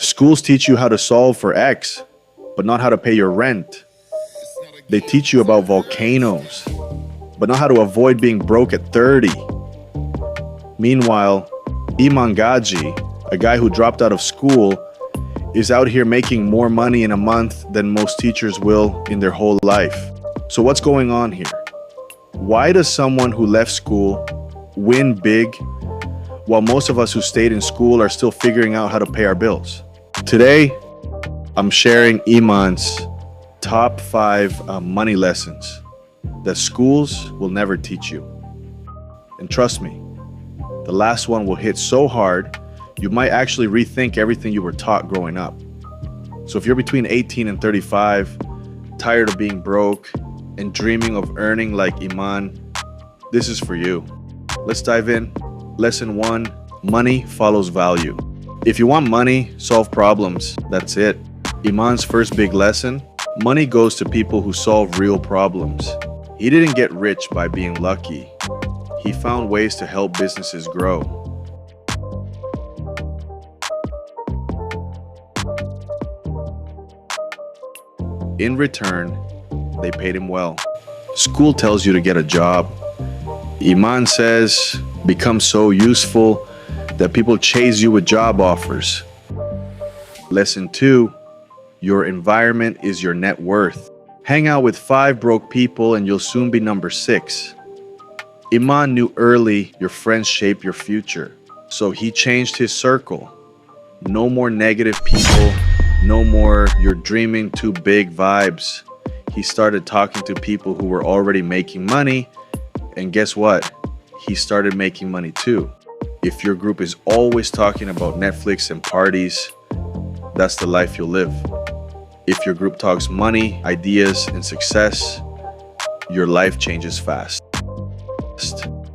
Schools teach you how to solve for X, but not how to pay your rent. They teach you about volcanoes, but not how to avoid being broke at 30. Meanwhile, Iman Gadzhi, a guy who dropped out of school, is out here making more money in a month than most teachers will in their whole life. So what's going on here? Why does someone who left school win big while most of us who stayed in school are still figuring out how to pay our bills? Today, I'm sharing Iman's top 5 money lessons that schools will never teach you. And trust me, the last one will hit so hard, you might actually rethink everything you were taught growing up. So if you're between 18 and 35, tired of being broke, and dreaming of earning like Iman, this is for you. Let's dive in. Lesson 1, money follows value. If you want money, solve problems. That's it. Iman's first big lesson, money goes to people who solve real problems. He didn't get rich by being lucky. He found ways to help businesses grow. In return, they paid him well. School tells you to get a job. Iman says, become so useful that people chase you with job offers. Lesson 2, your environment is your net worth. Hang out with 5 broke people and you'll soon be number 6. Iman knew early your friends shape your future, so he changed his circle. No more negative people, no more you're dreaming too big vibes. He started talking to people who were already making money, and guess what? He started making money too. If your group is always talking about Netflix and parties, that's the life you'll live. If your group talks money, ideas, and success, your life changes fast.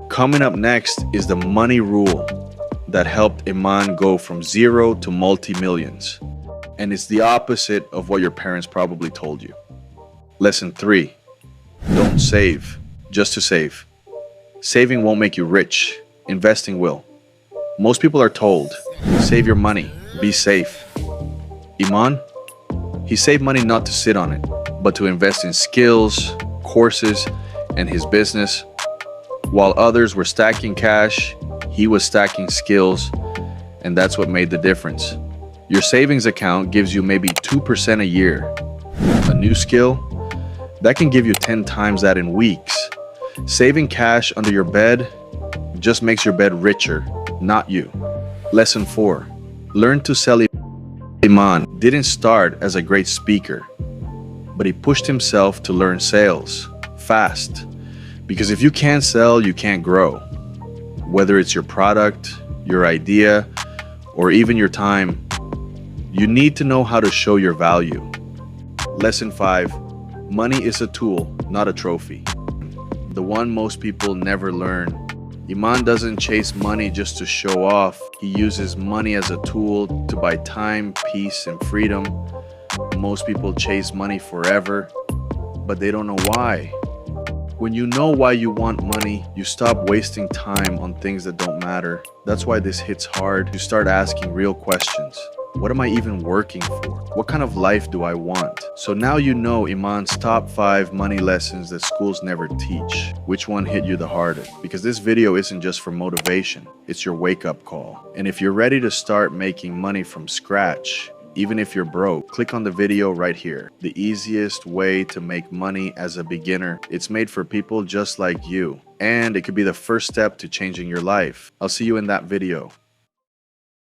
Coming up next is the money rule that helped Iman go from 0 to multi-millions. And it's the opposite of what your parents probably told you. Lesson 3, don't save just to save. Saving won't make you rich. Investing will. Most people are told, save your money, be safe. Iman, he saved money not to sit on it, but to invest in skills, courses, and his business. While others were stacking cash, he was stacking skills, and that's what made the difference. Your savings account gives you maybe 2% a year. A new skill, that can give you 10 times that in weeks. Saving cash under your bed just makes your bed richer, not you. Lesson 4, learn to sell. Iman didn't start as a great speaker, but he pushed himself to learn sales fast. Because if you can't sell, you can't grow. Whether it's your product, your idea, or even your time, you need to know how to show your value. Lesson 5, money is a tool, not a trophy. The one most people never learn. Iman doesn't chase money just to show off. He uses money as a tool to buy time, peace, and freedom. Most people chase money forever, but they don't know why. When you know why you want money, you stop wasting time on things that don't matter. That's why this hits hard. You start asking real questions. What am I even working for? What kind of life do I want? So now you know Iman's top 5 money lessons that schools never teach. Which one hit you the hardest? Because this video isn't just for motivation, it's your wake-up call. And if you're ready to start making money from scratch, even if you're broke, click on the video right here. The easiest way to make money as a beginner. It's made for people just like you. And it could be the first step to changing your life. I'll see you in that video.